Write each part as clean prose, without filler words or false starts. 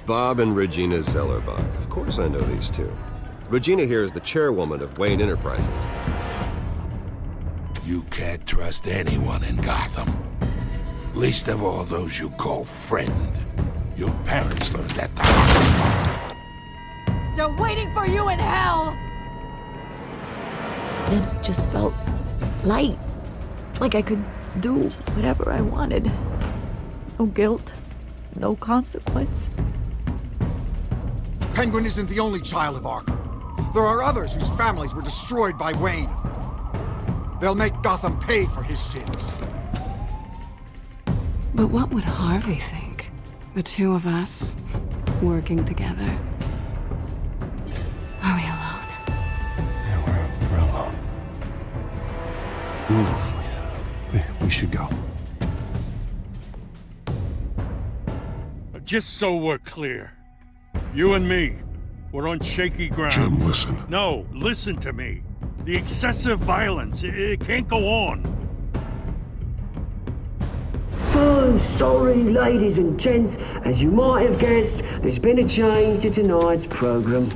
Bob and Regina Zellerbach. Of course I know these two. Regina here is the chairwoman of Wayne Enterprises. You can't trust anyone in Gotham. Least of all those you call friend. Your parents learned that the hard way. They're waiting for you in hell! Then it just felt light. Like I could do whatever I wanted. No guilt, no consequence. Penguin isn't the only child of Arkham. There are others whose families were destroyed by Wayne. They'll make Gotham pay for his sins. But what would Harvey think? The two of us, working together. Are we alone? Yeah, we're alone. Move. We should go. Just so we're clear, you and me, we're on shaky ground. Jim, listen. No, listen to me. The excessive violence, it can't go on. So sorry, ladies and gents. As you might have guessed, there's been a change to tonight's program.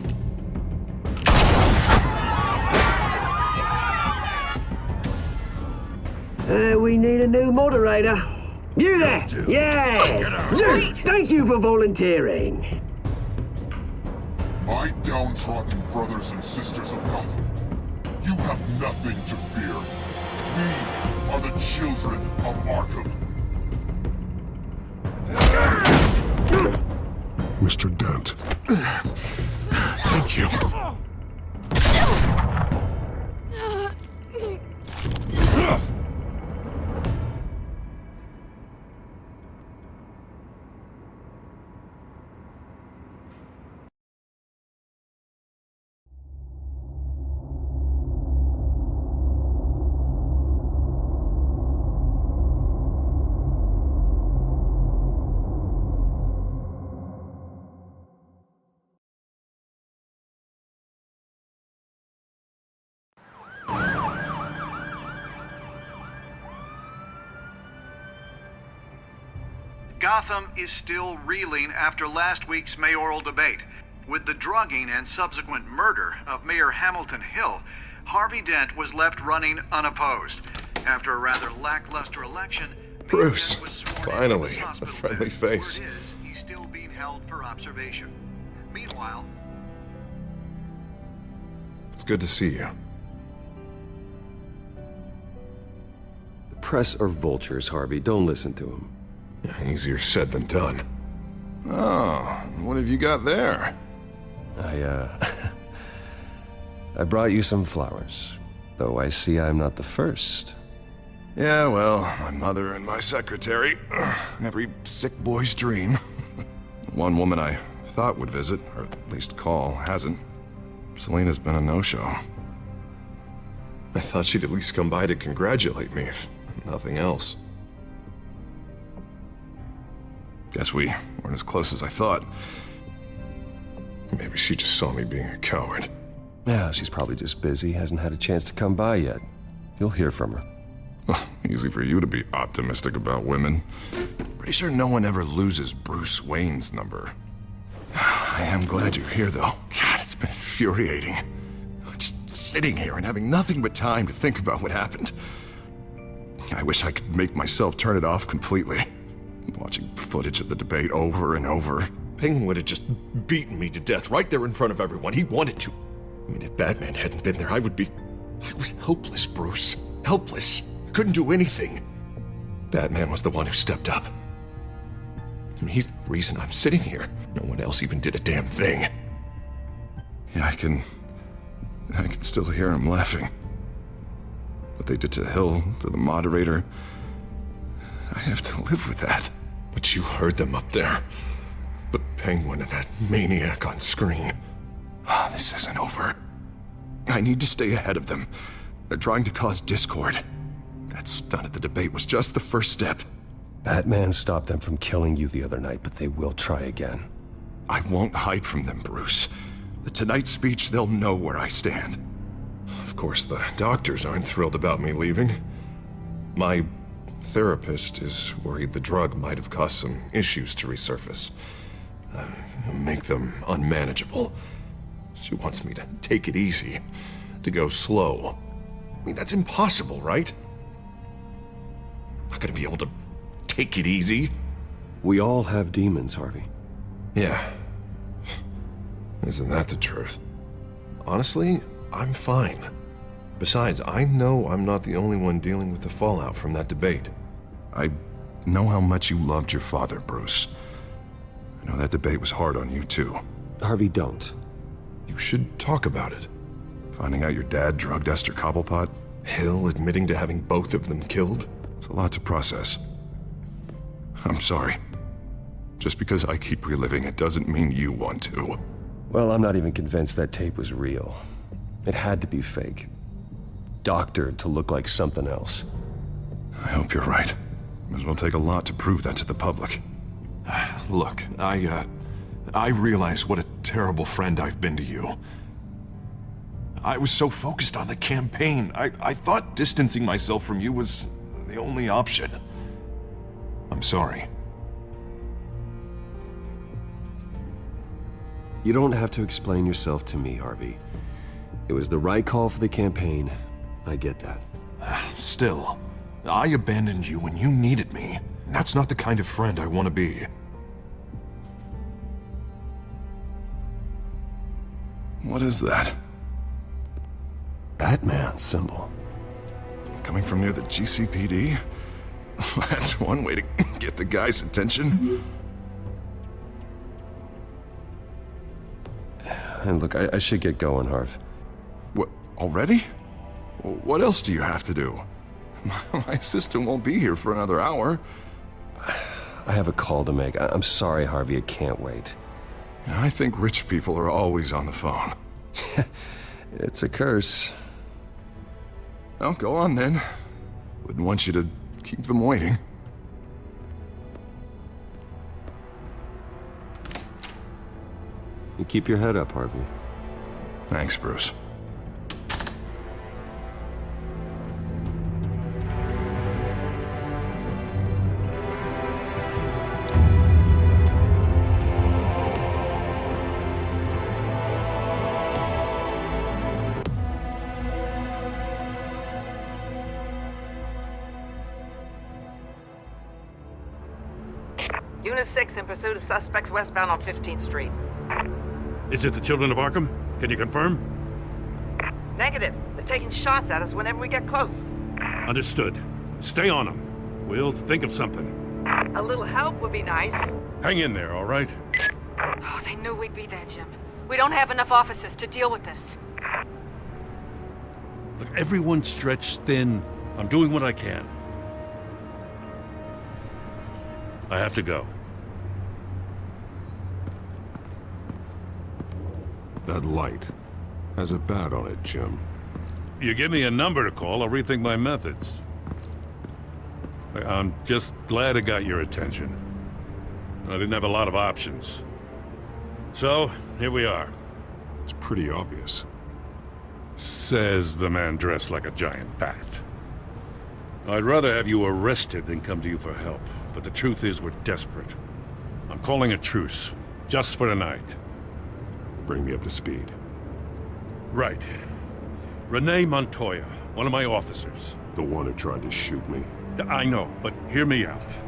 We need a new moderator. You there? Yes! You! Thank you for volunteering. My downtrodden brothers and sisters of Gotham, you have nothing to fear. We are the children of Arkham. Mr. Dent. Thank you. Gotham is still reeling after last week's mayoral debate. With the drugging and subsequent murder of Mayor Hamilton Hill, Harvey Dent was left running unopposed. After a rather lackluster election, Bruce, Dent was sworn finally, into his a hospital friendly bed. face. Word is, he's still being held for observation. Meanwhile, It's good to see you. The press are vultures, Harvey. Don't listen to them. Easier said than done. Oh, what have you got there? I brought you some flowers. Though I see I'm not the first. Yeah, well, my mother and my secretary. Every sick boy's dream. One woman I thought would visit, or at least call, hasn't. Selena's been a no-show. I thought she'd at least come by to congratulate me, if nothing else. Guess we weren't as close as I thought. Maybe she just saw me being a coward. Yeah, she's probably just busy, hasn't had a chance to come by yet. You'll hear from her. Easy for you to be optimistic about women. Pretty sure no one ever loses Bruce Wayne's number. I am glad you're here, though. God, it's been infuriating. Just sitting here and having nothing but time to think about what happened. I wish I could make myself turn it off completely. Watching footage of the debate over and over. Penguin would have just beaten me to death right there in front of everyone. He wanted to. I mean, if Batman hadn't been there, I was helpless, Bruce. Helpless. Couldn't do anything. Batman was the one who stepped up. I mean, he's the reason I'm sitting here. No one else even did a damn thing. Yeah, I can still hear him laughing. What they did to Hill, to the moderator, I have to live with that. But you heard them up there. The Penguin and that maniac on screen. This isn't over. I need to stay ahead of them. They're trying to cause discord. That stunt at the debate was just the first step. Batman stopped them from killing you the other night, but they will try again. I won't hide from them, Bruce. The Tonight speech, they'll know where I stand. Of course, the doctors aren't thrilled about me leaving. My therapist is worried the drug might have caused some issues to resurface. make them unmanageable. She wants me to take it easy, to go slow. I mean, that's impossible, right? I'm not gonna be able to take it easy. We all have demons, Harvey. Yeah. Isn't that the truth? Honestly, I'm fine. Besides, I know I'm not the only one dealing with the fallout from that debate. I know how much you loved your father, Bruce. I know that debate was hard on you, too. Harvey, don't. You should talk about it. Finding out your dad drugged Esther Cobblepot, Hill admitting to having both of them killed. It's a lot to process. I'm sorry. Just because I keep reliving it doesn't mean you want to. Well, I'm not even convinced that tape was real. It had to be fake. Doctored to look like something else. I hope you're right. Might as well take a lot to prove that to the public. Look, I realize what a terrible friend I've been to you. I was so focused on the campaign. I thought distancing myself from you was the only option. I'm sorry. You don't have to explain yourself to me, Harvey. It was the right call for the campaign. I get that. Still, I abandoned you when you needed me. That's not the kind of friend I want to be. What is that? Batman symbol. Coming from near the GCPD? That's one way to get the guy's attention. And look, I should get going, Harv. What, already? What else do you have to do? My assistant won't be here for another hour. I have a call to make. I'm sorry, Harvey, I can't wait. I think rich people are always on the phone. It's a curse. Well, go on then. Wouldn't want you to keep them waiting. You keep your head up, Harvey. Thanks, Bruce. Unit 6 in pursuit of suspects westbound on 15th Street. Is it the Children of Arkham? Can you confirm? Negative. They're taking shots at us whenever we get close. Understood. Stay on them. We'll think of something. A little help would be nice. Hang in there, all right? Oh, they knew we'd be there, Jim. We don't have enough officers to deal with this. Look, everyone's stretched thin. I'm doing what I can. I have to go. That light has a bat on it, Jim. You give me a number to call, I'll rethink my methods. I'm just glad I got your attention. I didn't have a lot of options. So, here we are. It's pretty obvious. Says the man dressed like a giant bat. I'd rather have you arrested than come to you for help, but the truth is we're desperate. I'm calling a truce, just for tonight. Bring me up to speed. Right. Renee Montoya, one of my officers. The one who tried to shoot me. I know, but hear me out.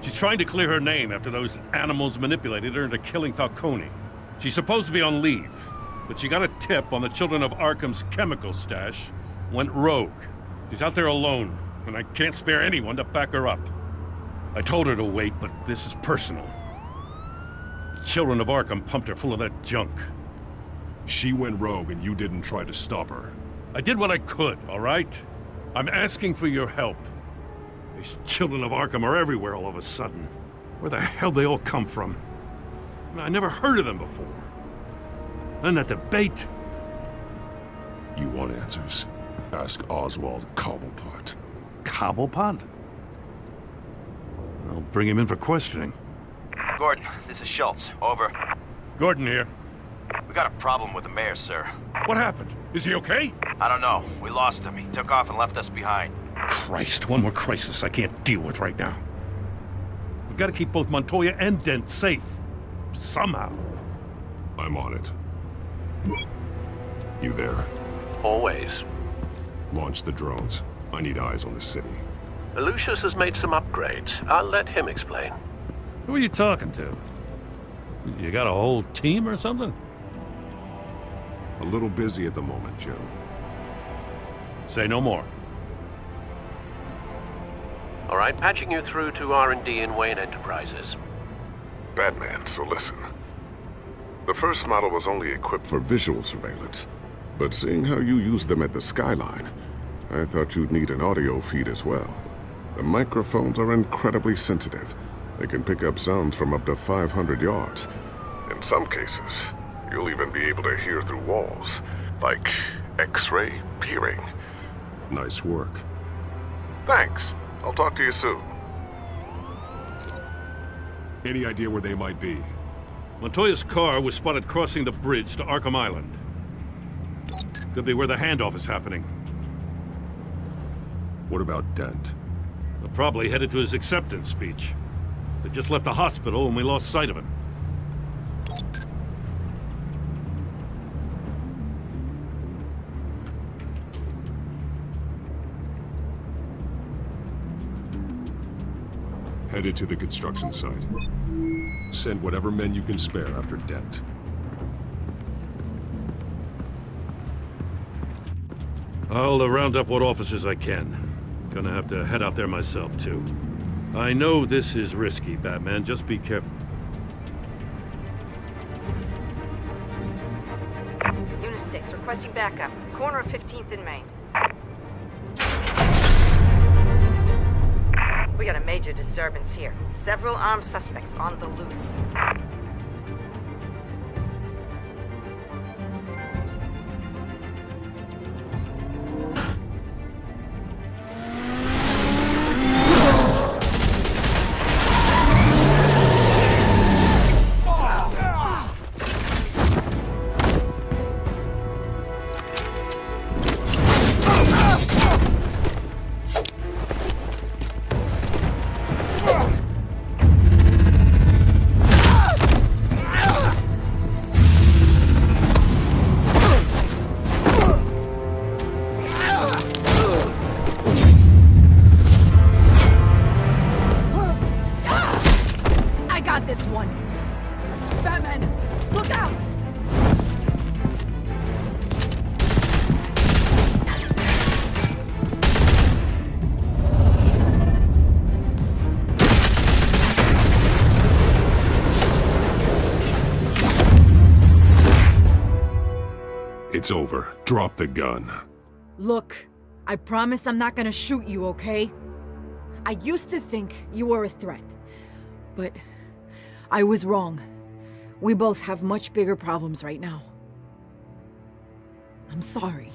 She's trying to clear her name after those animals manipulated her into killing Falcone. She's supposed to be on leave, but she got a tip on the Children of Arkham's chemical stash, went rogue. She's out there alone, and I can't spare anyone to back her up. I told her to wait, but this is personal. The Children of Arkham pumped her full of that junk. She went rogue and you didn't try to stop her. I did what I could, all right? I'm asking for your help. These Children of Arkham are everywhere all of a sudden. Where the hell they all come from? I never heard of them before. Then that debate. You want answers? Ask Oswald Cobblepot. Cobblepot? I'll bring him in for questioning. Gordon, this is Schultz. Over. Gordon here. We got a problem with the mayor, sir. What happened? Is he okay? I don't know. We lost him. He took off and left us behind. Christ, one more crisis I can't deal with right now. We've got to keep both Montoya and Dent safe. Somehow. I'm on it. You there? Always. Launch the drones. I need eyes on the city. Lucius has made some upgrades. I'll let him explain. Who are you talking to? You got a whole team or something? A little busy at the moment, Jim. Say no more. All right, patching you through to R&D in Wayne Enterprises. Batman, so listen. The first model was only equipped for visual surveillance, but seeing how you use them at the skyline, I thought you'd need an audio feed as well. The microphones are incredibly sensitive. They can pick up sounds from up to 500 yards. In some cases, you'll even be able to hear through walls, like X-ray peering. Nice work. Thanks. I'll talk to you soon. Any idea where they might be? Montoya's car was spotted crossing the bridge to Arkham Island. Could be where the handoff is happening. What about Dent? They're probably headed to his acceptance speech. They just left the hospital and we lost sight of him. Headed to the construction site. Send whatever men you can spare after Dent. I'll round up what officers I can. Gonna have to head out there myself, too. I know this is risky, Batman. Just be careful. Unit 6, requesting backup. Corner of 15th and Main. We got a major disturbance here. Several armed suspects on the loose. This one. Batman, look out! It's over. Drop the gun. Look, I promise I'm not gonna shoot you, okay? I used to think you were a threat, but I was wrong. We both have much bigger problems right now. I'm sorry.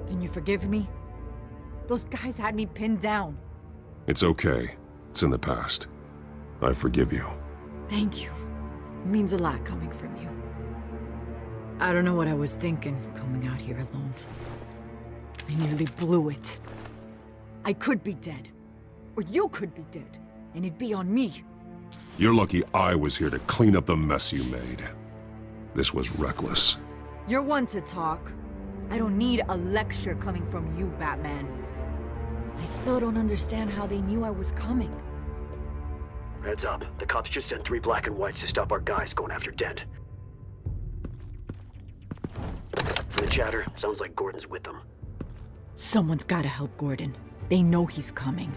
Can you forgive me? Those guys had me pinned down. It's okay. It's in the past. I forgive you. Thank you. It means a lot coming from you. I don't know what I was thinking, coming out here alone. I nearly blew it. I could be dead. Or you could be dead. And it'd be on me. You're lucky I was here to clean up the mess you made. This was reckless. You're one to talk. I don't need a lecture coming from you, Batman. I still don't understand how they knew I was coming. Heads up. The cops just sent 3 black and whites to stop our guys going after Dent. From the chatter, sounds like Gordon's with them. Someone's gotta help Gordon. They know he's coming.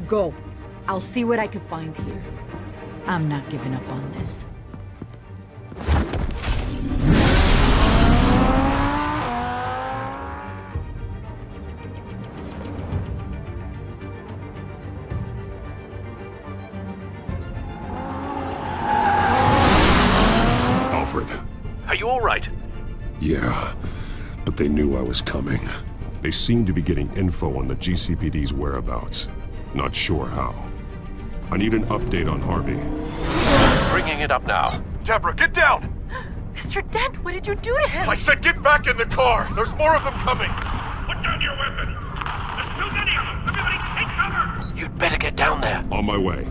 Go. I'll see what I can find here. I'm not giving up on this. Alfred. Are you all right? Yeah, but they knew I was coming. They seemed to be getting info on the GCPD's whereabouts. Not sure how. I need an update on Harvey. Bringing it up now. Deborah, get down! Mr. Dent, what did you do to him? I said get back in the car! There's more of them coming! Put down your weapon! There's too many of them! Everybody take cover! You'd better get down there. On my way.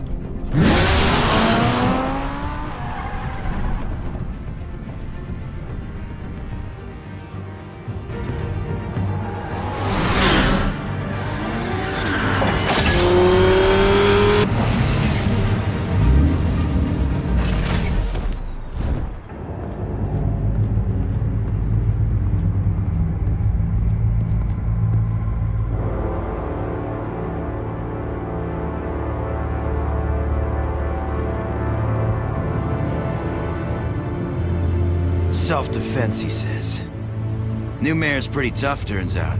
Self-defense, he says. New mayor's pretty tough, turns out.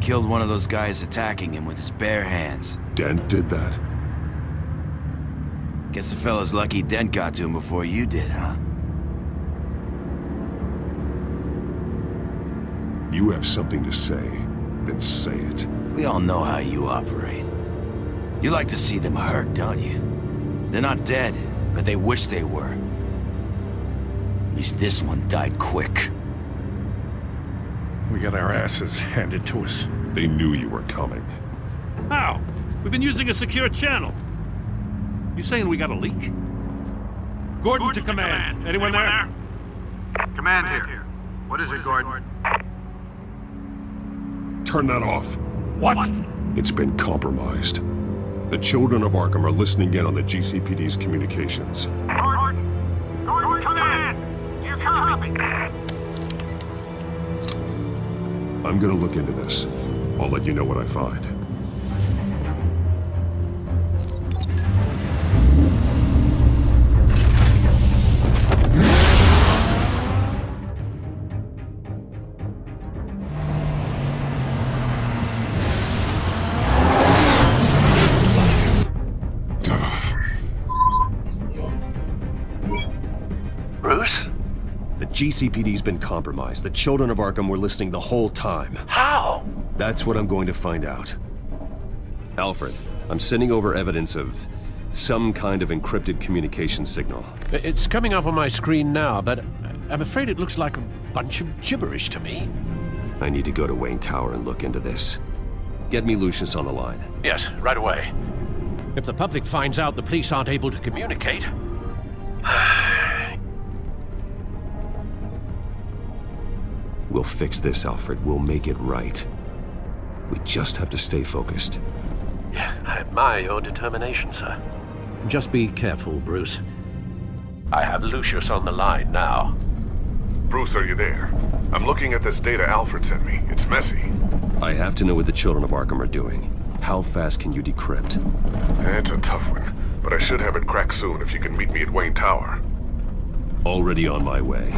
Killed one of those guys attacking him with his bare hands. Dent did that? Guess the fella's lucky Dent got to him before you did, huh? You have something to say, then say it. We all know how you operate. You like to see them hurt, don't you? They're not dead, but they wish they were. At least this one died quick. We got our asses handed to us. They knew you were coming. How? We've been using a secure channel. You saying we got a leak? Gordon to command. Anyone there? Command here. What is it, Gordon? Turn that off. What? It's been compromised. The children of Arkham are listening in on the GCPD's communications. Gordon, command! You copy? I'm gonna look into this. I'll let you know what I find. Bruce? The GCPD's been compromised. The children of Arkham were listening the whole time. How? That's what I'm going to find out. Alfred, I'm sending over evidence of some kind of encrypted communication signal. It's coming up on my screen now, but I'm afraid it looks like a bunch of gibberish to me. I need to go to Wayne Tower and look into this. Get me Lucius on the line. Yes, right away. If the public finds out the police aren't able to communicate... We'll fix this, Alfred. We'll make it right. We just have to stay focused. Yeah, I admire your determination, sir. Just be careful, Bruce. I have Lucius on the line now. Bruce, are you there? I'm looking at this data Alfred sent me. It's messy. I have to know what the children of Arkham are doing. How fast can you decrypt? It's a tough one, but I should have it cracked soon if you can meet me at Wayne Tower. Already on my way.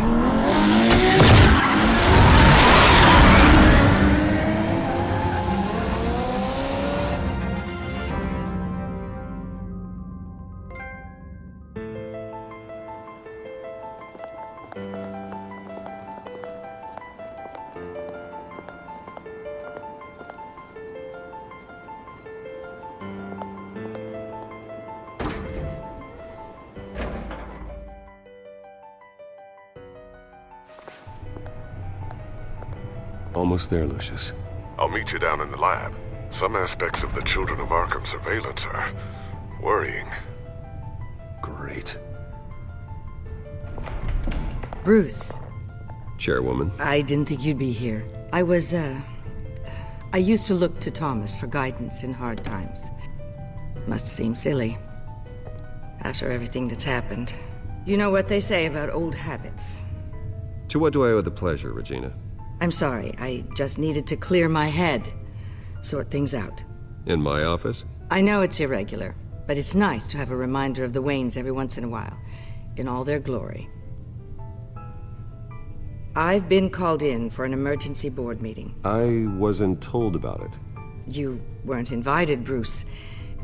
Almost there, Lucius. I'll meet you down in the lab. Some aspects of the Children of Arkham surveillance are worrying. Great. Bruce. Chairwoman. I didn't think you'd be here. I used to look to Thomas for guidance in hard times. Must seem silly. After everything that's happened. You know what they say about old habits. To what do I owe the pleasure, Regina? I'm sorry, I just needed to clear my head. Sort things out. In my office? I know it's irregular, but it's nice to have a reminder of the Waynes every once in a while, in all their glory. I've been called in for an emergency board meeting. I wasn't told about it. You weren't invited, Bruce.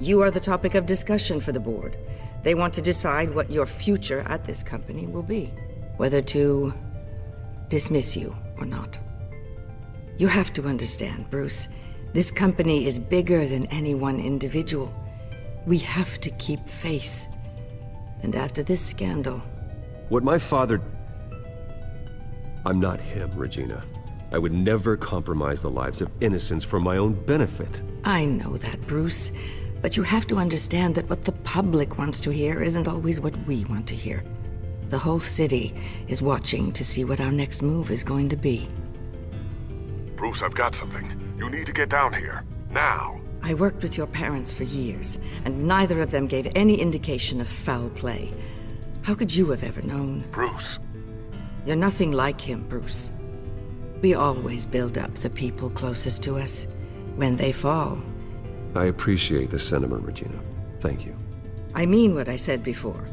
You are the topic of discussion for the board. They want to decide what your future at this company will be. Whether to dismiss you or not. You have to understand, Bruce. This company is bigger than any one individual. We have to keep face. And after this scandal... What my father... I'm not him, Regina. I would never compromise the lives of innocents for my own benefit. I know that, Bruce. But you have to understand that what the public wants to hear isn't always what we want to hear. The whole city is watching to see what our next move is going to be. Bruce, I've got something. You need to get down here. Now. I worked with your parents for years, and neither of them gave any indication of foul play. How could you have ever known? Bruce. You're nothing like him, Bruce. We always build up the people closest to us. When they fall... I appreciate the sentiment, Regina. Thank you. I mean what I said before.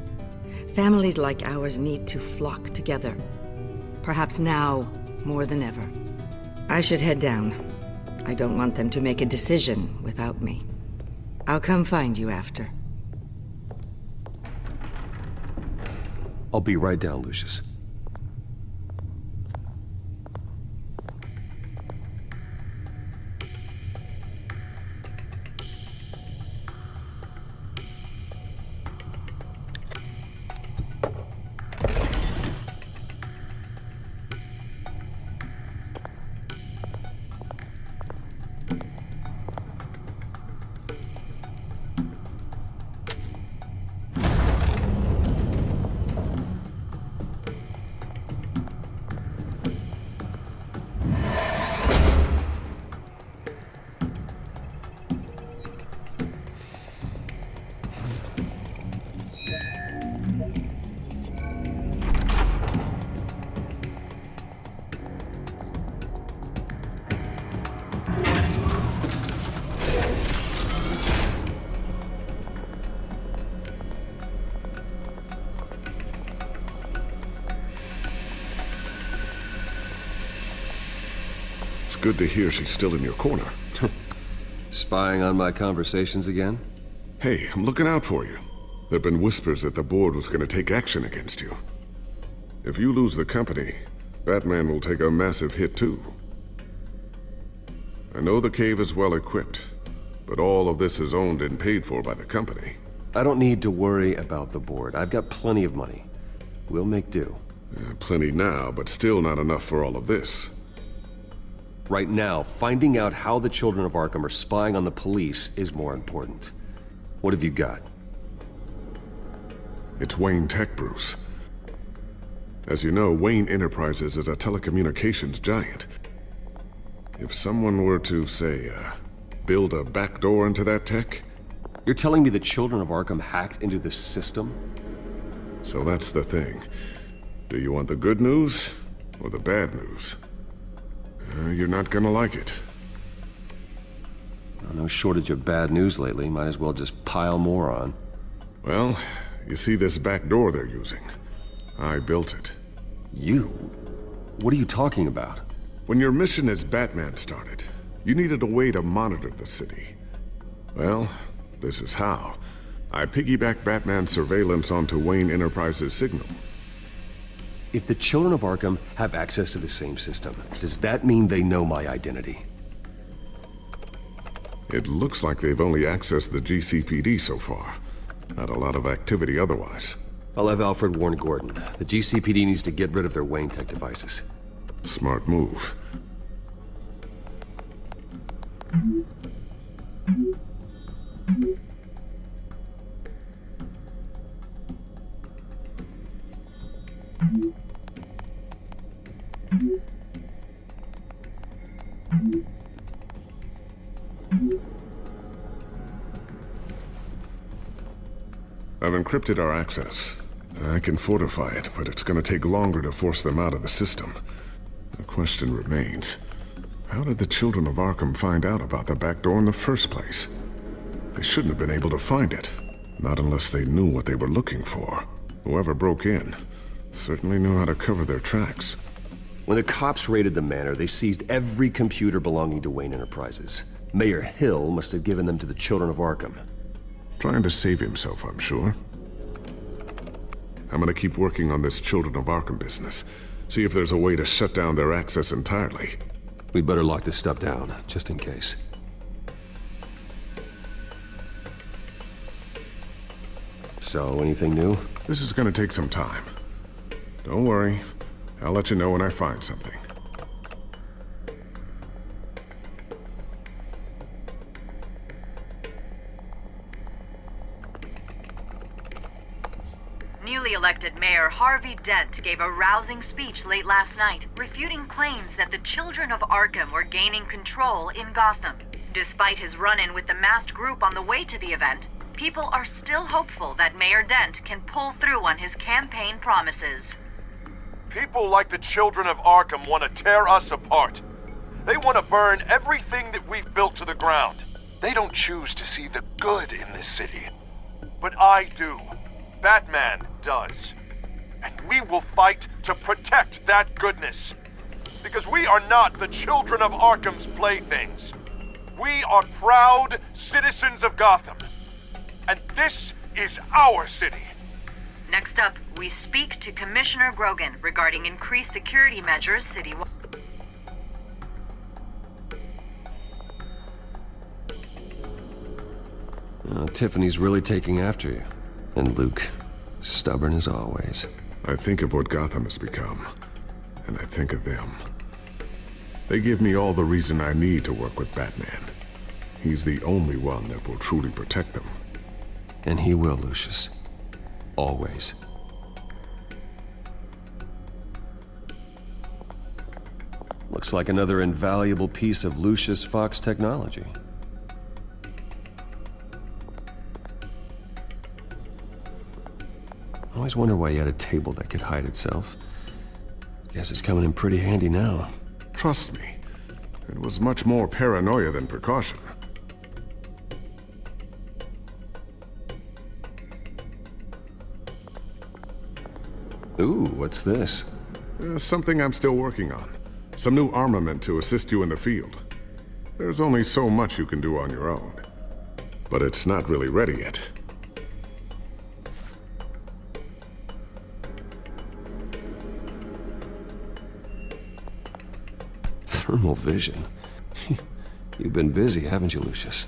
Families like ours need to flock together. Perhaps now, more than ever. I should head down. I don't want them to make a decision without me. I'll come find you after. I'll be right down, Lucius. It's good to hear she's still in your corner. Spying on my conversations again? Hey, I'm looking out for you. There've been whispers that the board was gonna take action against you. If you lose the company, Batman will take a massive hit too. I know the cave is well equipped, but all of this is owned and paid for by the company. I don't need to worry about the board. I've got plenty of money. We'll make do. Plenty now, but still not enough for all of this. Right now, finding out how the children of Arkham are spying on the police is more important. What have you got? It's Wayne Tech, Bruce. As you know, Wayne Enterprises is a telecommunications giant. If someone were to, say, build a backdoor into that tech... You're telling me the children of Arkham hacked into this system? So that's the thing. Do you want the good news or the bad news? You're not gonna like it. No shortage of bad news lately. Might as well just pile more on. Well, you see this back door they're using? I built it. You? What are you talking about? When your mission as Batman started, you needed a way to monitor the city. Well, this is how. I piggybacked Batman's surveillance onto Wayne Enterprises' signal. If the children of Arkham have access to the same system, does that mean they know my identity? It looks like they've only accessed the GCPD so far. Not a lot of activity otherwise. I'll have Alfred warn Gordon. The GCPD needs to get rid of their Wayne Tech devices. Smart move. I've encrypted our access. I can fortify it, but it's gonna take longer to force them out of the system. The question remains, how did the children of Arkham find out about the back door in the first place? They shouldn't have been able to find it. Not unless they knew what they were looking for. Whoever broke in certainly knew how to cover their tracks. When the cops raided the manor, they seized every computer belonging to Wayne Enterprises. Mayor Hill must have given them to the children of Arkham. Trying to save himself, I'm sure. I'm gonna keep working on this Children of Arkham business. See if there's a way to shut down their access entirely. We'd better lock this stuff down, just in case. So, anything new? This is gonna take some time. Don't worry. I'll let you know when I find something. Newly elected Mayor Harvey Dent gave a rousing speech late last night, refuting claims that the children of Arkham were gaining control in Gotham. Despite his run-in with the masked group on the way to the event, people are still hopeful that Mayor Dent can pull through on his campaign promises. People like the children of Arkham want to tear us apart. They want to burn everything that we've built to the ground. They don't choose to see the good in this city. But I do. Batman does. And we will fight to protect that goodness. Because we are not the children of Arkham's playthings. We are proud citizens of Gotham. And this is our city. Next up, we speak to Commissioner Grogan regarding increased security measures citywide. Tiffany's really taking after you. And Luke, stubborn as always. I think of what Gotham has become, and I think of them. They give me all the reason I need to work with Batman. He's the only one that will truly protect them. And he will, Lucius. Always. Looks like another invaluable piece of Lucius Fox technology. I always wonder why you had a table that could hide itself. Guess it's coming in pretty handy now. Trust me, it was much more paranoia than precaution. Ooh, what's this? Something I'm still working on. Some new armament to assist you in the field. There's only so much you can do on your own. But it's not really ready yet. Thermal vision. You've been busy, haven't you, Lucius?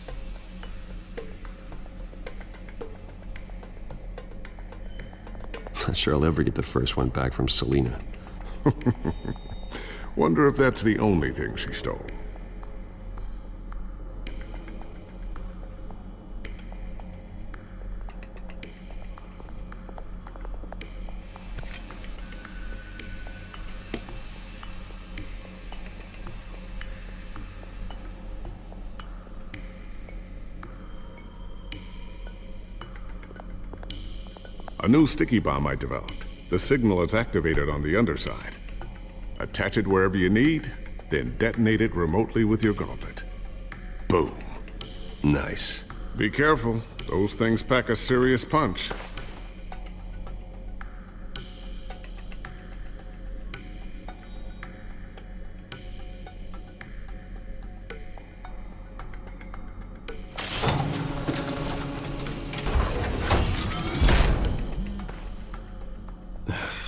Not sure I'll ever get the first one back from Selina. Wonder if that's the only thing she stole. A new sticky bomb I developed. The signal is activated on the underside. Attach it wherever you need, then detonate it remotely with your gauntlet. Boom. Nice. Be careful. Those things pack a serious punch.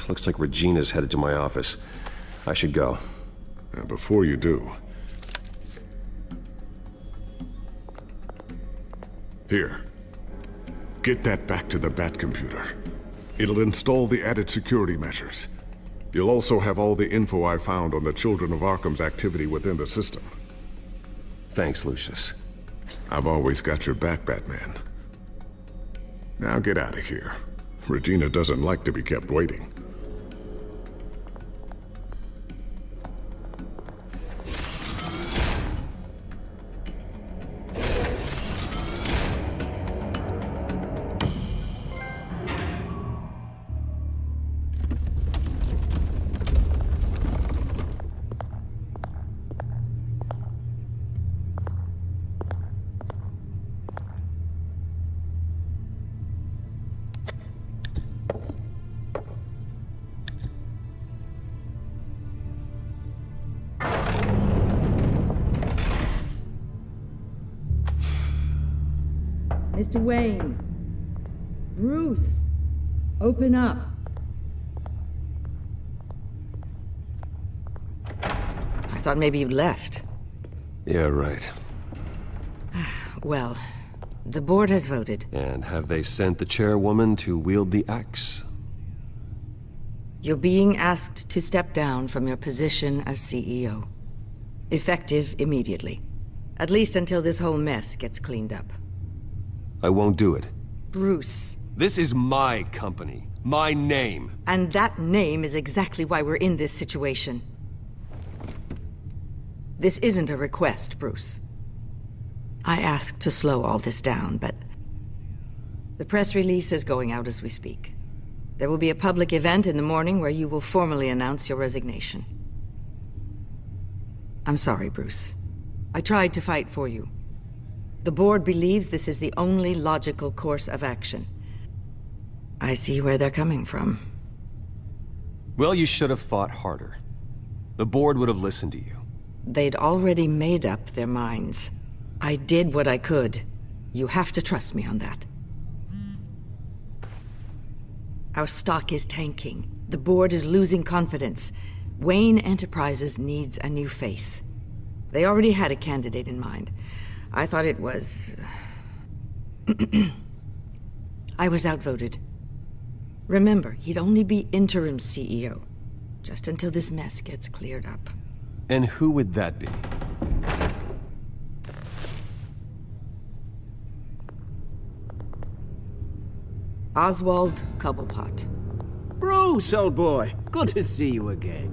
Looks like Regina's headed to my office. I should go. Before you do... Here. Get that back to the Bat computer. It'll install the added security measures. You'll also have all the info I found on the Children of Arkham's activity within the system. Thanks, Lucius. I've always got your back, Batman. Now get out of here. Regina doesn't like to be kept waiting. Mr. Wayne. Bruce. Open up. I thought maybe you'd left. Yeah, right. Well, the board has voted. And have they sent the chairwoman to wield the axe? You're being asked to step down from your position as CEO. Effective immediately. At least until this whole mess gets cleaned up. I won't do it. Bruce. This is my company. My name. And that name is exactly why we're in this situation. This isn't a request, Bruce. I asked to slow all this down, but... the press release is going out as we speak. There will be a public event in the morning where you will formally announce your resignation. I'm sorry, Bruce. I tried to fight for you. The board believes this is the only logical course of action. I see where they're coming from. Well, you should have fought harder. The board would have listened to you. They'd already made up their minds. I did what I could. You have to trust me on that. Our stock is tanking. The board is losing confidence. Wayne Enterprises needs a new face. They already had a candidate in mind. I thought it was... I was outvoted. Remember, he'd only be interim CEO, just until this mess gets cleared up. And who would that be? Oswald Cobblepot. Bruce, old boy. Good to see you again.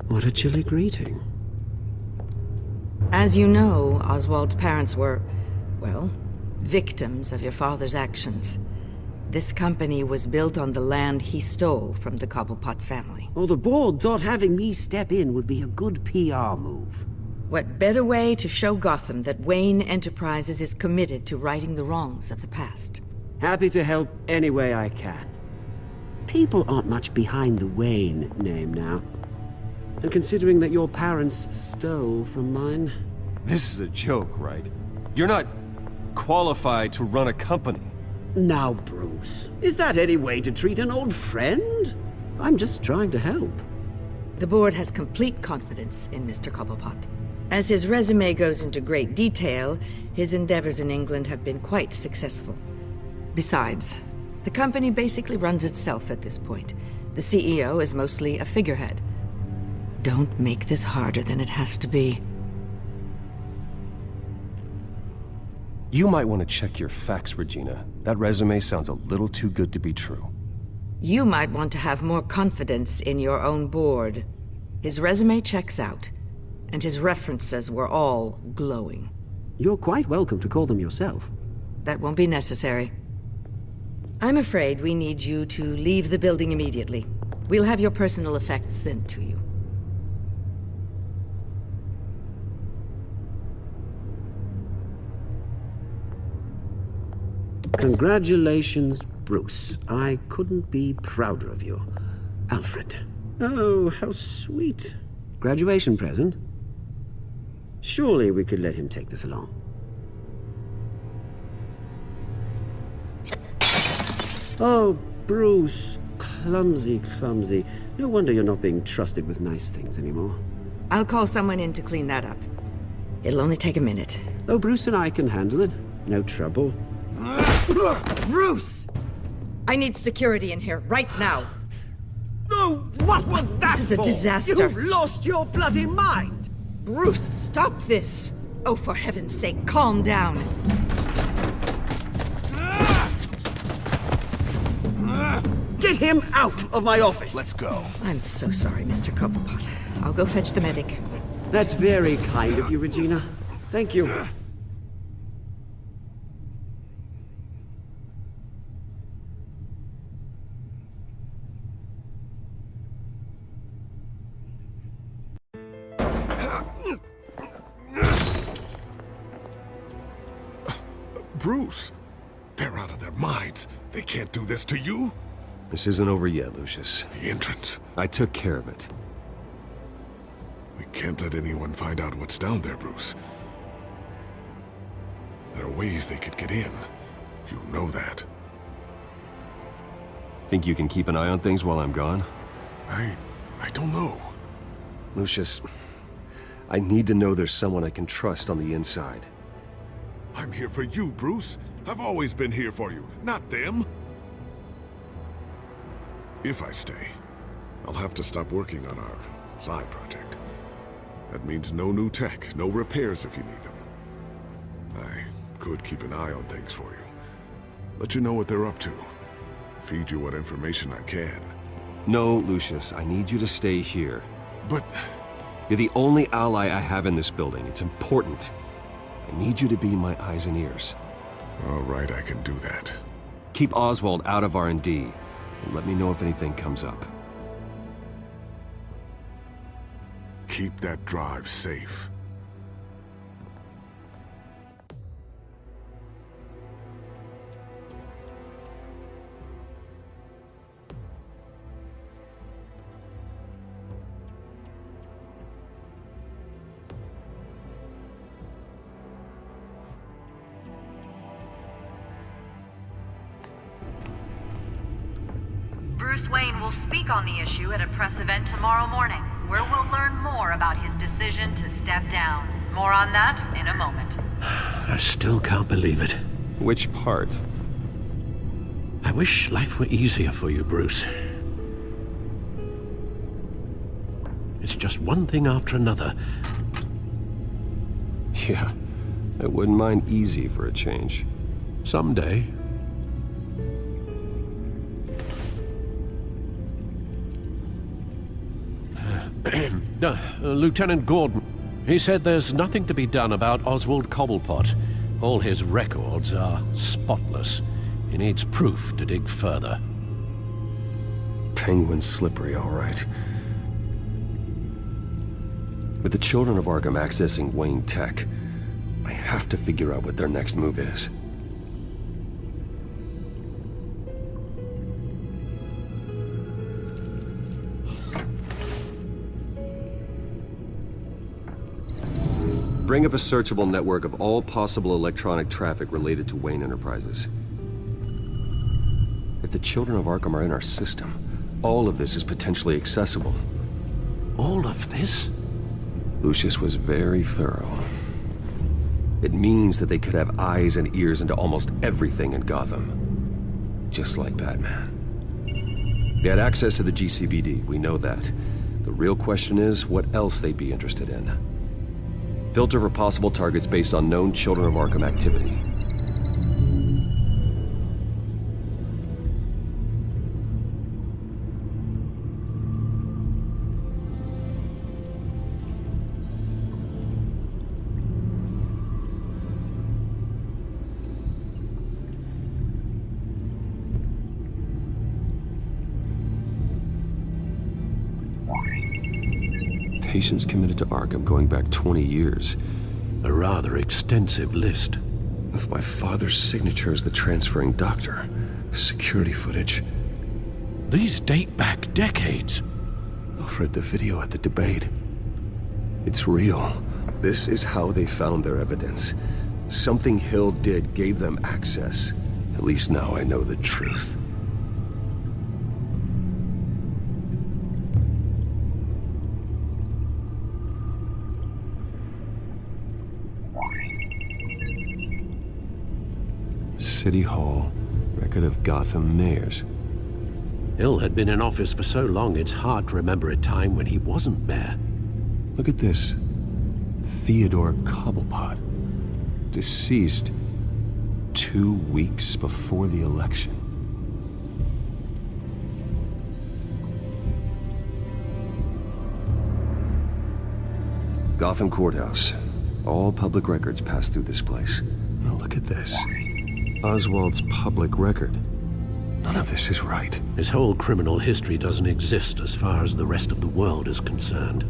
What a chilly greeting. As you know, Oswald's parents were, well, victims of your father's actions. This company was built on the land he stole from the Cobblepot family. Well, the board thought having me step in would be a good PR move. What better way to show Gotham that Wayne Enterprises is committed to righting the wrongs of the past? Happy to help any way I can. People aren't much behind the Wayne name now. And considering that your parents stole from mine... This is a joke, right? You're not qualified to run a company. Now, Bruce, is that any way to treat an old friend? I'm just trying to help. The board has complete confidence in Mr. Cobblepot. As his resume goes into great detail, his endeavors in England have been quite successful. Besides, the company basically runs itself at this point. The CEO is mostly a figurehead. Don't make this harder than it has to be. You might want to check your facts, Regina. That resume sounds a little too good to be true. You might want to have more confidence in your own board. His resume checks out, and his references were all glowing. You're quite welcome to call them yourself. That won't be necessary. I'm afraid we need you to leave the building immediately. We'll have your personal effects sent to you. Congratulations, Bruce. I couldn't be prouder of you. Alfred. Oh, how sweet. Graduation present? Surely we could let him take this along. Oh, Bruce. Clumsy, clumsy. No wonder you're not being trusted with nice things anymore. I'll call someone in to clean that up. It'll only take a minute. Oh, Bruce and I can handle it. No trouble. Bruce! I need security in here, right now. Oh, what was that This is a for? disaster. You've lost your bloody mind! Bruce, stop this! Oh, for heaven's sake, calm down. Get him out of my office! Let's go. I'm so sorry, Mr. Cobblepot. I'll go fetch the medic. That's very kind of you, Regina. Thank you. Bruce, they're out of their minds. They can't do this to you. This isn't over yet, Lucius. The entrance. I took care of it. We can't let anyone find out what's down there, Bruce. There are ways they could get in. You know that. Think you can keep an eye on things while I'm gone? I don't know. Lucius, I need to know there's someone I can trust on the inside. I'm here for you, Bruce. I've always been here for you, not them. If I stay, I'll have to stop working on our side project. That means no new tech, no repairs if you need them. I could keep an eye on things for you. Let you know what they're up to. Feed you what information I can. No, Lucius, I need you to stay here. But... You're the only ally I have in this building. It's important. I need you to be my eyes and ears. All right, I can do that. Keep Oswald out of R&D, and let me know if anything comes up. Keep that drive safe. Bruce Wayne will speak on the issue at a press event tomorrow morning, where we'll learn more about his decision to step down. More on that in a moment. I still can't believe it. Which part? I wish life were easier for you, Bruce. It's just one thing after another. Yeah, I wouldn't mind easy for a change. Someday. Lieutenant Gordon. He said there's nothing to be done about Oswald Cobblepot. All his records are spotless. He needs proof to dig further. Penguin's slippery, all right. With the children of Arkham accessing Wayne Tech, I have to figure out what their next move is. Bring up a searchable network of all possible electronic traffic related to Wayne Enterprises. If the children of Arkham are in our system, all of this is potentially accessible. All of this? Lucius was very thorough. It means that they could have eyes and ears into almost everything in Gotham. Just like Batman. They had access to the GCPD, we know that. The real question is, what else they'd be interested in. Filter for possible targets based on known Children of Arkham activity. Patients committed to Arkham going back 20 years. A rather extensive list. With my father's signature as the transferring doctor. Security footage. These date back decades. Alfred, the video at the debate. It's real. This is how they found their evidence. Something Hill did gave them access. At least now I know the truth. City Hall, record of Gotham mayors. Hill had been in office for so long, it's hard to remember a time when he wasn't mayor. Look at this. Theodore Cobblepot. Deceased 2 weeks before the election. Gotham Courthouse. All public records pass through this place. Now look at this. Oswald's public record. None of this is right. His whole criminal history doesn't exist as far as the rest of the world is concerned.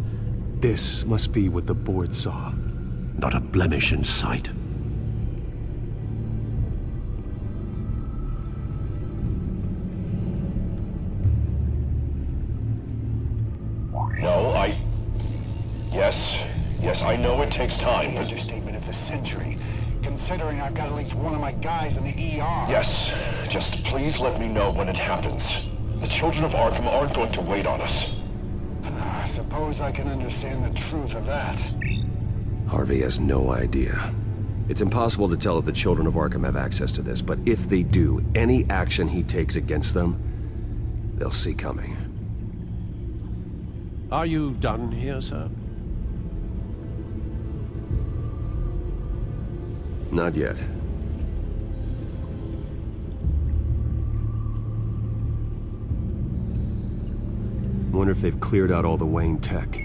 This must be what the board saw. Not a blemish in sight. No, Yes, I know it takes time, but... Understatement of the century, considering I've got at least one of my guys in the ER. Yes, just please let me know when it happens. The children of Arkham aren't going to wait on us. I suppose I can understand the truth of that. Harvey has no idea. It's impossible to tell if the children of Arkham have access to this, but if they do, any action he takes against them, they'll see coming. Are you done here, sir? Not yet. Wonder if they've cleared out all the Wayne tech.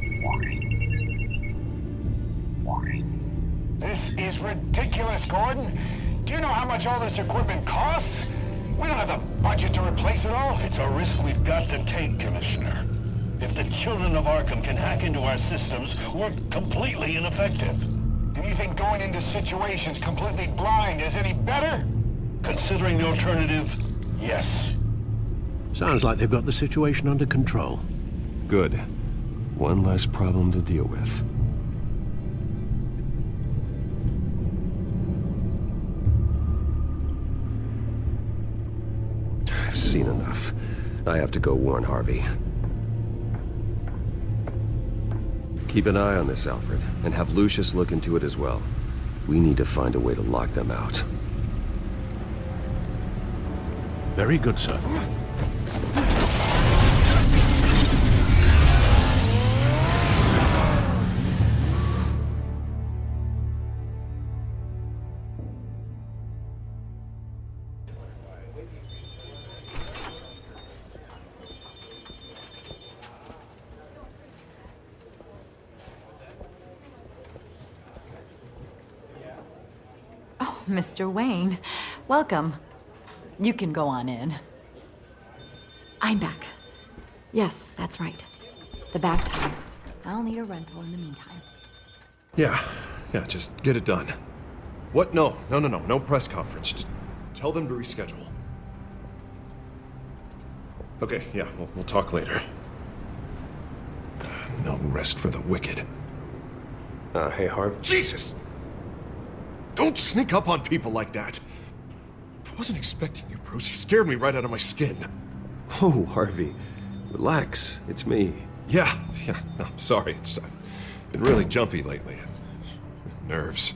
This is ridiculous, Gordon. Do you know how much all this equipment costs? We don't have the budget to replace it all. It's a risk we've got to take, Commissioner. If the children of Arkham can hack into our systems, we're completely ineffective. And you think going into situations completely blind is any better? Considering the alternative, yes. Sounds like they've got the situation under control. Good. One less problem to deal with. I've seen enough. I have to go warn Harvey. Keep an eye on this, Alfred, and have Lucius look into it as well. We need to find a way to lock them out. Very good, sir. Mr. Wayne, welcome. You can go on in. I'm back. Yes, that's right. The back tire. I'll need a rental in the meantime. Yeah, just get it done. What? No press conference. Just tell them to reschedule. Okay, yeah, we'll talk later. No rest for the wicked. Hey, Harv. Jesus! Don't sneak up on people like that. I wasn't expecting you, Bruce. You scared me right out of my skin. Oh, Harvey. Relax. It's me. Yeah, no, sorry. I've been really jumpy lately. Nerves.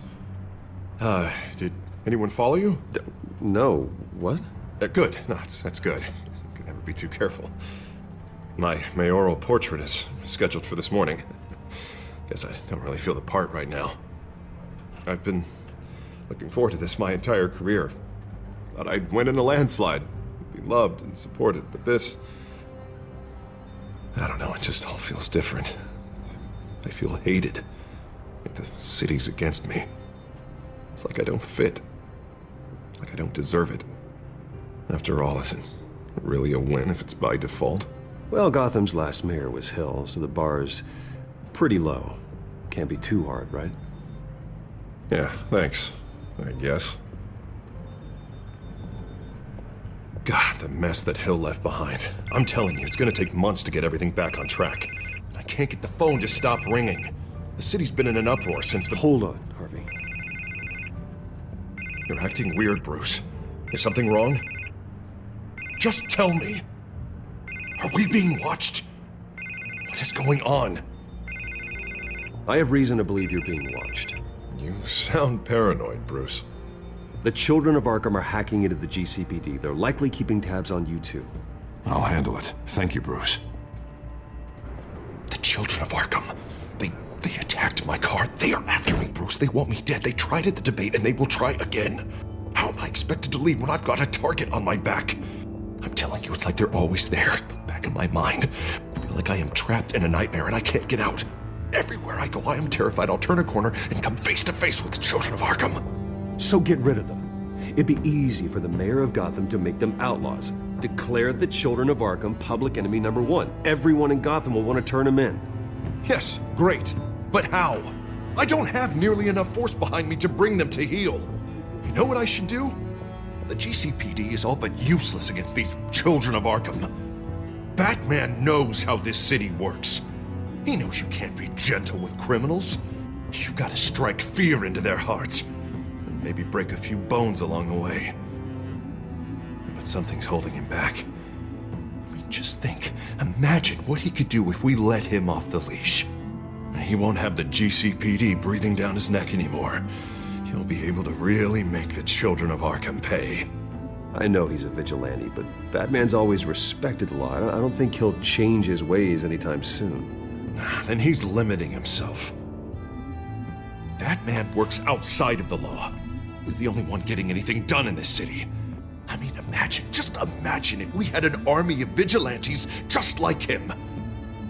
Did anyone follow you? No. What? Good. No, that's good. Could never be too careful. My mayoral portrait is scheduled for this morning. Guess I don't really feel the part right now. I've been looking forward to this my entire career. Thought I'd win in a landslide, be loved and supported, but this... I don't know, it just all feels different. I feel hated. Like the city's against me. It's like I don't fit. Like I don't deserve it. After all, is it really a win if it's by default? Well, Gotham's last mayor was Hill, so the bar's pretty low. Can't be too hard, right? Yeah, thanks. I guess. God, the mess that Hill left behind. I'm telling you, it's gonna take months to get everything back on track. I can't get the phone to stop ringing. The city's been in an uproar since the... Hold on, Harvey. You're acting weird, Bruce. Is something wrong? Just tell me. Are we being watched? What is going on? I have reason to believe you're being watched. You sound paranoid, Bruce. The children of Arkham are hacking into the GCPD. They're likely keeping tabs on you too. I'll handle it. Thank you, Bruce. The children of Arkham. They attacked my car. They are after me, Bruce. They want me dead. They tried at the debate, and they will try again. How am I expected to leave when I've got a target on my back? I'm telling you, it's like they're always there, in the back of my mind. I feel like I am trapped in a nightmare, and I can't get out. Everywhere I go, I am terrified I'll turn a corner and come face to face with the children of Arkham. So get rid of them. It'd be easy for the mayor of Gotham to make them outlaws. Declare the children of Arkham public enemy number one. Everyone in Gotham will want to turn them in. Yes, great. But how? I don't have nearly enough force behind me to bring them to heel. You know what I should do? The GCPD is all but useless against these children of Arkham. Batman knows how this city works. He knows you can't be gentle with criminals. You gotta strike fear into their hearts. And maybe break a few bones along the way. But something's holding him back. I mean, just think. Imagine what he could do if we let him off the leash. He won't have the GCPD breathing down his neck anymore. He'll be able to really make the children of Arkham pay. I know he's a vigilante, but Batman's always respected the law. I don't think he'll change his ways anytime soon. Then he's limiting himself. Batman works outside of the law. He's the only one getting anything done in this city. I mean, just imagine if we had an army of vigilantes just like him.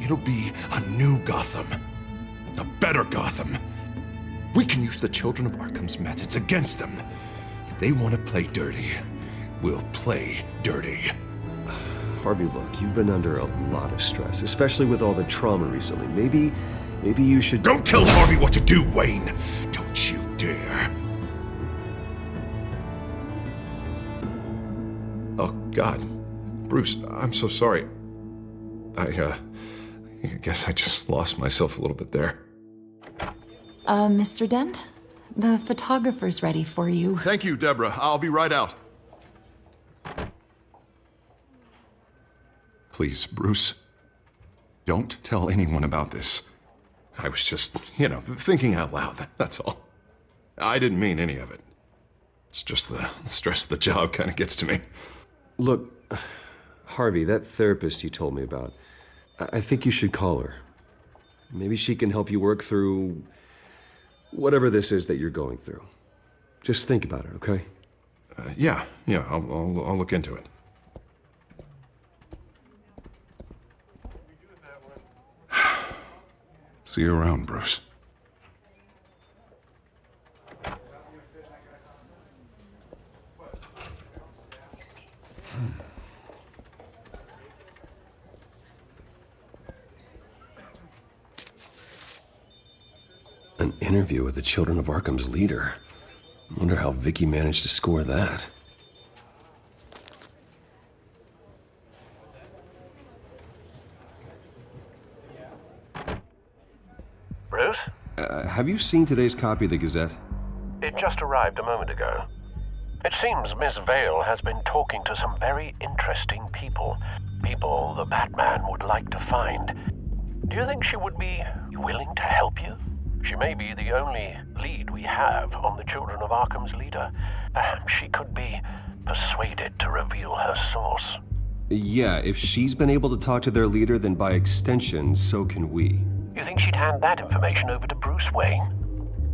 It'll be a new Gotham. A better Gotham. We can use the children of Arkham's methods against them. If they want to play dirty, we'll play dirty. Harvey, look, you've been under a lot of stress, especially with all the trauma recently. Maybe you should... Don't tell Harvey what to do, Wayne! Don't you dare. Oh, God. Bruce, I'm so sorry. I guess I just lost myself a little bit there. Mr. Dent? The photographer's ready for you. Thank you, Deborah. I'll be right out. Please, Bruce. Don't tell anyone about this. I was just, thinking out loud, that's all. I didn't mean any of it. It's just the stress of the job kind of gets to me. Look, Harvey, that therapist you told me about, I think you should call her. Maybe she can help you work through whatever this is that you're going through. Just think about it, okay? Yeah, I'll look into it. See you around, Bruce. An interview with the Children of Arkham's leader. I wonder how Vicky managed to score that. Bruce? Have you seen today's copy of the Gazette? It just arrived a moment ago. It seems Miss Vale has been talking to some very interesting people. People the Batman would like to find. Do you think she would be willing to help you? She may be the only lead we have on the Children of Arkham's leader. Perhaps she could be persuaded to reveal her source. Yeah, if she's been able to talk to their leader, then by extension, so can we. You think she'd hand that information over to Bruce Wayne?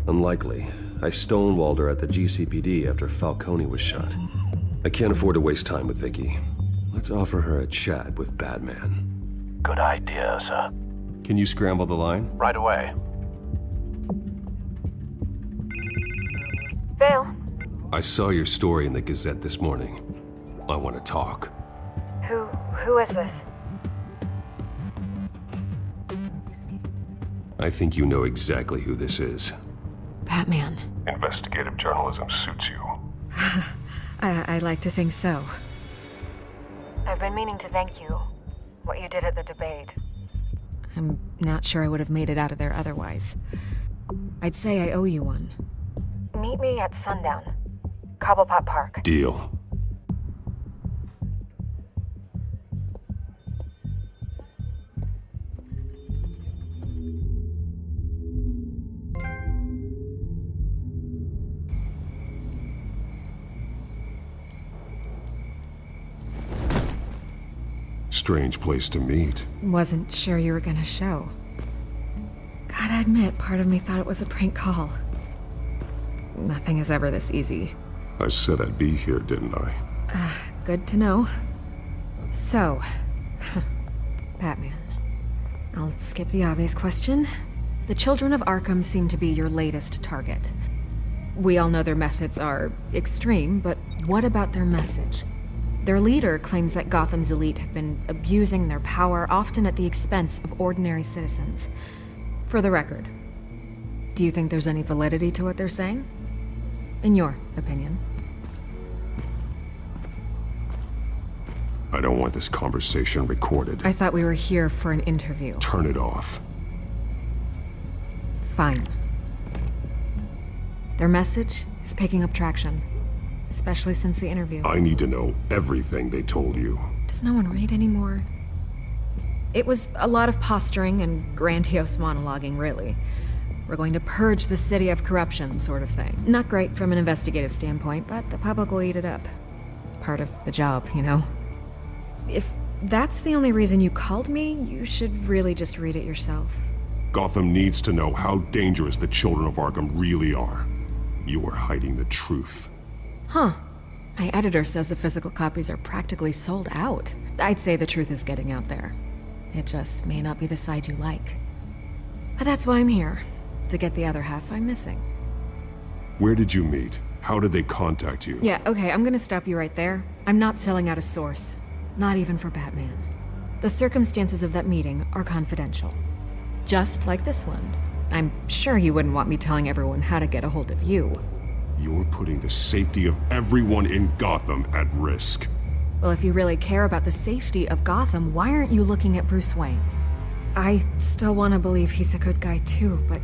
Unlikely. I stonewalled her at the GCPD after Falcone was shot. I can't afford to waste time with Vicky. Let's offer her a chat with Batman. Good idea, sir. Can you scramble the line? Right away. Vale? I saw your story in the Gazette this morning. I want to talk. Who is this? I think you know exactly who this is. Batman. Investigative journalism suits you. I'd like to think so. I've been meaning to thank you. What you did at the debate. I'm not sure I would have made it out of there otherwise. I'd say I owe you one. Meet me at sundown. Cobblepot Park. Deal. Strange place to meet. Wasn't sure you were gonna show. Gotta admit, part of me thought it was a prank call. Nothing is ever this easy. I said I'd be here, didn't I? Good to know. So, Batman. I'll skip the obvious question. The Children of Arkham seem to be your latest target. We all know their methods are extreme, but what about their message? Their leader claims that Gotham's elite have been abusing their power, often at the expense of ordinary citizens. For the record, do you think there's any validity to what they're saying? In your opinion? I don't want this conversation recorded. I thought we were here for an interview. Turn it off. Fine. Their message is picking up traction, especially since the interview. I need to know everything they told you. Does no one read anymore? It was a lot of posturing and grandiose monologuing, really. We're going to purge the city of corruption, sort of thing. Not great from an investigative standpoint, but the public will eat it up. Part of the job, you know? If that's the only reason you called me, you should really just read it yourself. Gotham needs to know how dangerous the Children of Arkham really are. You are hiding the truth. Huh. My editor says the physical copies are practically sold out. I'd say the truth is getting out there. It just may not be the side you like. But that's why I'm here. To get the other half I'm missing. Where did you meet? How did they contact you? Yeah, okay, I'm gonna stop you right there. I'm not selling out a source. Not even for Batman. The circumstances of that meeting are confidential. Just like this one. I'm sure you wouldn't want me telling everyone how to get a hold of you. You're putting the safety of everyone in Gotham at risk. Well, if you really care about the safety of Gotham, why aren't you looking at Bruce Wayne? I still want to believe he's a good guy too, but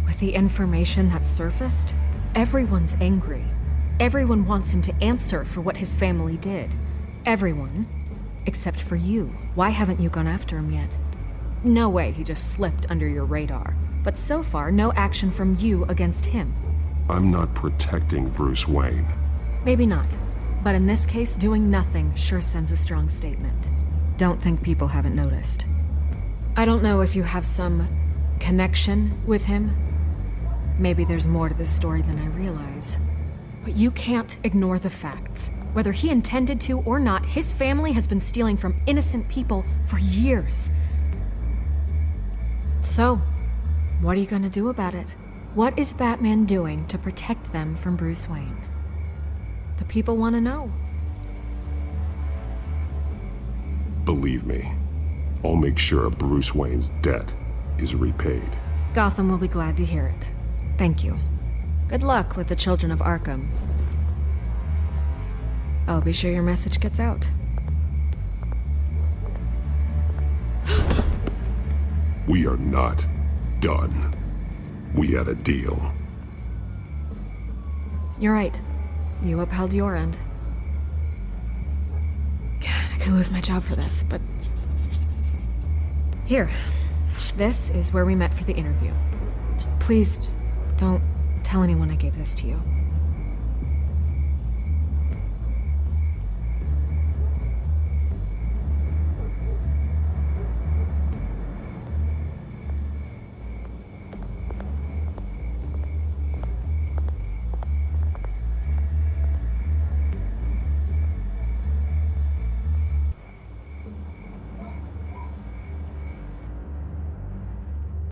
with the information that's surfaced, everyone's angry. Everyone wants him to answer for what his family did. Everyone, Except for you. Why haven't you gone after him yet? No way he just slipped under your radar. But so far, no action from you against him. I'm not protecting Bruce Wayne. Maybe not. But in this case, doing nothing sure sends a strong statement. Don't think people haven't noticed. I don't know if you have some connection with him. Maybe there's more to this story than I realize. But you can't ignore the facts. Whether he intended to or not, his family has been stealing from innocent people for years. So, what are you gonna do about it? What is Batman doing to protect them from Bruce Wayne? The people want to know. Believe me, I'll make sure Bruce Wayne's debt is repaid. Gotham will be glad to hear it. Thank you. Good luck with the children of Arkham. I'll be sure your message gets out. We are not done. We had a deal. You're right. You upheld your end. God, I could lose my job for this, but... Here. This is where we met for the interview. Just please, don't tell anyone I gave this to you.